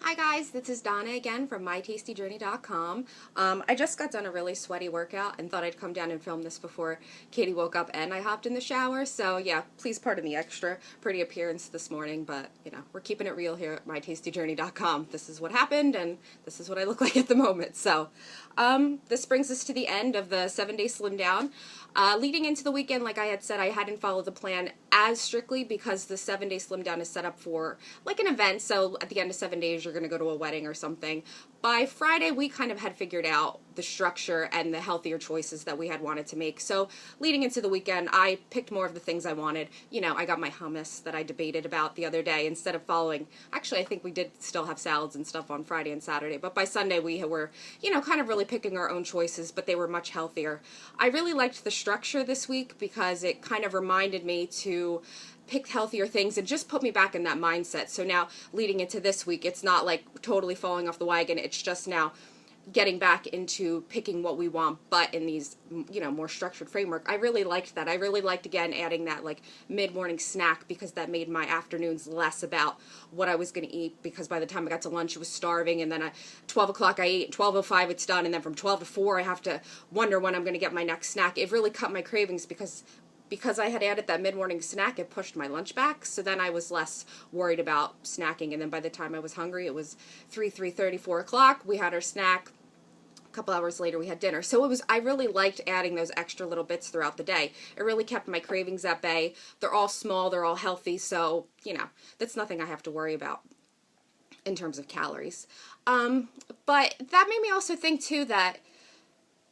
Hi guys, this is Donna again from MyTastyJourney.com. I just got done a really sweaty workout and thought I'd come down and film this before Katie woke up and I hopped in the shower. So yeah, please pardon the extra pretty appearance this morning, but you know, we're keeping it real here at MyTastyJourney.com. This is what happened and this is what I look like at the moment. So this brings us to the end of the 7-day slim down. Leading into the weekend, like I had said, I hadn't followed the plan as strictly because the 7-day slim down is set up for like an event. So at the end of 7 days, you're going to go to a wedding or something. By Friday, we kind of had figured out the structure and the healthier choices that we had wanted to make. So leading into the weekend, I picked more of the things I wanted. You know, I got my hummus that I debated about the other day instead of following. Actually, I think we did still have salads and stuff on Friday and Saturday, but by Sunday we were, you know, kind of really picking our own choices, but they were much healthier. I really liked the structure this week because it kind of reminded me to pick healthier things and just put me back in that mindset. So now leading into this week, it's not like totally falling off the wagon. It's just now getting back into picking what we want, but in these, you know, more structured framework. I really liked that. I really liked, again, adding that like mid-morning snack because that made my afternoons less about what I was going to eat, because by the time I got to lunch, it was starving, and then at 12 o'clock I ate, 12:05 it's done, and then from 12 to 4 I have to wonder when I'm going to get my next snack. It really cut my cravings because I had added that mid-morning snack, it pushed my lunch back, so then I was less worried about snacking, and then by the time I was hungry, it was 3:30, 4 o'clock, we had our snack. A couple hours later we had dinner. So I really liked adding those extra little bits throughout the day. It really kept my cravings at bay. They're all small, they're all healthy, so, you know, that's nothing I have to worry about in terms of calories. But that made me also think, too, that,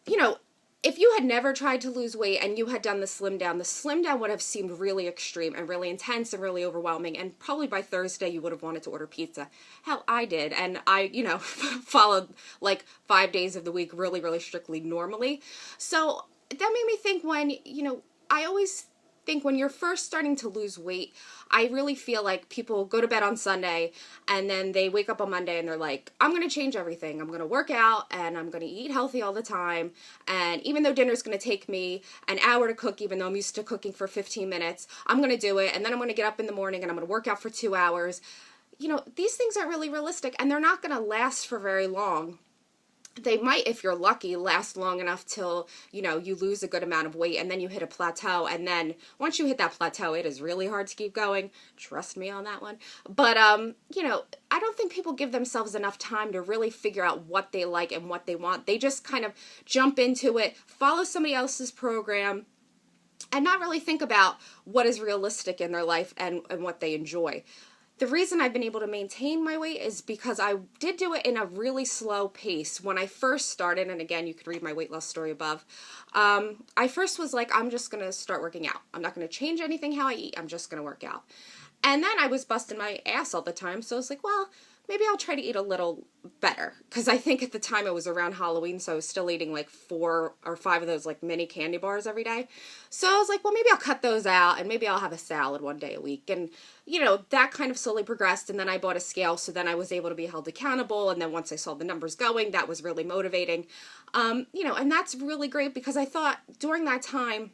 you know, if you had never tried to lose weight and you had done the slim down would have seemed really extreme and really intense and really overwhelming, and probably by Thursday you would have wanted to order pizza. Hell, I did, and I, you know, followed like 5 days of the week really, really strictly normally. So that made me think when, you know, I always think when you're first starting to lose weight, I really feel like people go to bed on Sunday and then they wake up on Monday and they're like, I'm going to change everything. I'm going to work out and I'm going to eat healthy all the time. And even though dinner's going to take me an hour to cook, even though I'm used to cooking for 15 minutes, I'm going to do it. And then I'm going to get up in the morning and I'm going to work out for 2 hours. You know, these things aren't really realistic and they're not going to last for very long. They might, if you're lucky, last long enough till, you know, you lose a good amount of weight and then you hit a plateau. And then once you hit that plateau, it is really hard to keep going. Trust me on that one. But, you know, I don't think people give themselves enough time to really figure out what they like and what they want. They just kind of jump into it, follow somebody else's program, and not really think about what is realistic in their life and what they enjoy. The reason I've been able to maintain my weight is because I did do it in a really slow pace. When I first started, and again, you could read my weight loss story above, I first was like, I'm just going to start working out. I'm not going to change anything how I eat. I'm just going to work out. And then I was busting my ass all the time, so I was like, well, maybe I'll try to eat a little better. Because I think at the time it was around Halloween, so I was still eating like 4 or 5 of those like mini candy bars every day. So I was like, well, maybe I'll cut those out and maybe I'll have a salad one day a week. And, you know, that kind of slowly progressed. And then I bought a scale, so then I was able to be held accountable. And then once I saw the numbers going, that was really motivating. You know, and that's really great because I thought during that time,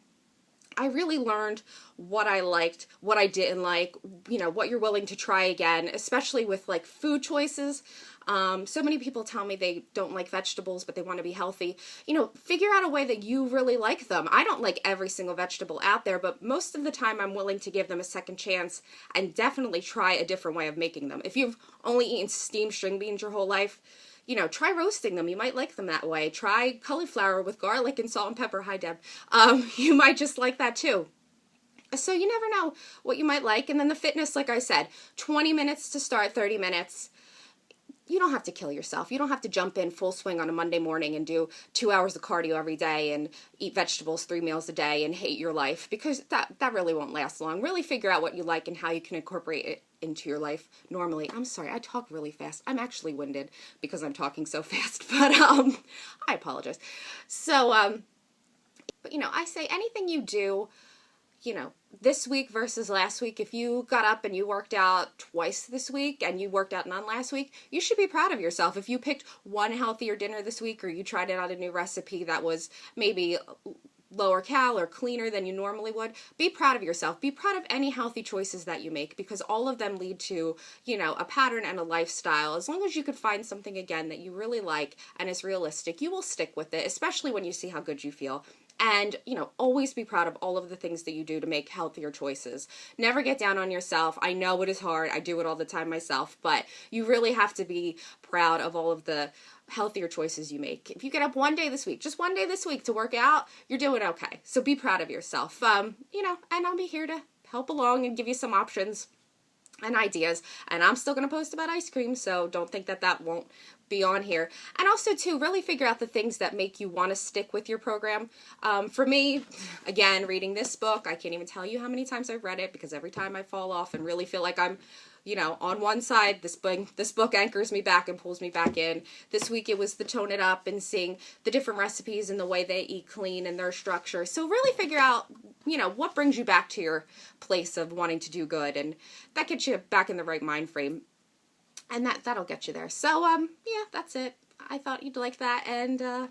I really learned what I liked, what I didn't like, you know, what you're willing to try again, especially with like food choices. So many people tell me they don't like vegetables, but they want to be healthy. You know, figure out a way that you really like them. I don't like every single vegetable out there, but most of the time I'm willing to give them a second chance and definitely try a different way of making them. If you've only eaten steamed string beans your whole life, you know, try roasting them. You might like them that way. Try cauliflower with garlic and salt and pepper. Hi, Deb. You might just like that too. So you never know what you might like. And then the fitness, like I said, 20 minutes to start, 30 minutes. You don't have to kill yourself. You don't have to jump in full swing on a Monday morning and do 2 hours of cardio every day and eat vegetables 3 meals a day and hate your life, because that really won't last long. Really figure out what you like and how you can incorporate it into your life normally. I'm sorry, I talk really fast. I'm actually winded because I'm talking so fast, but I apologize. So, but you know, I say anything you do, you know, this week versus last week, if you got up and you worked out twice this week and you worked out none last week, you should be proud of yourself. If you picked one healthier dinner this week or you tried out a new recipe that was maybe lower cal or cleaner than you normally would, be proud of yourself. Be proud of any healthy choices that you make, because all of them lead to, you know, a pattern and a lifestyle. As long as you could find something again that you really like and is realistic, you will stick with it, especially when you see how good you feel. And, you know, always be proud of all of the things that you do to make healthier choices. Never get down on yourself. I know it is hard. I do it all the time myself, but you really have to be proud of all of the healthier choices you make. If you get up one day this week, just one day this week to work out, you're doing okay. So be proud of yourself. You know, and I'll be here to help along and give you some options and ideas. And I'm still going to post about ice cream, so don't think that that won't be on here. And also, too, really figure out the things that make you want to stick with your program. For me, again, reading this book, I can't even tell you how many times I've read it, because every time I fall off and really feel like I'm, you know, on one side, this book anchors me back and pulls me back in. This week it was the Tone It Up and seeing the different recipes and the way they eat clean and their structure. So really figure out, you know, what brings you back to your place of wanting to do good, and that gets you back in the right mind frame. And that'll get you there. So, yeah, that's it. I thought you'd like that, and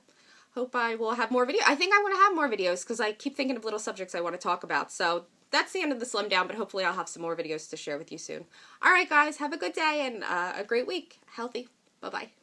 hope I will have more videos. I think I want to have more videos, because I keep thinking of little subjects I want to talk about. So that's the end of the Slim Down, but hopefully I'll have some more videos to share with you soon. All right, guys, have a good day and a great week. Healthy. Bye-bye.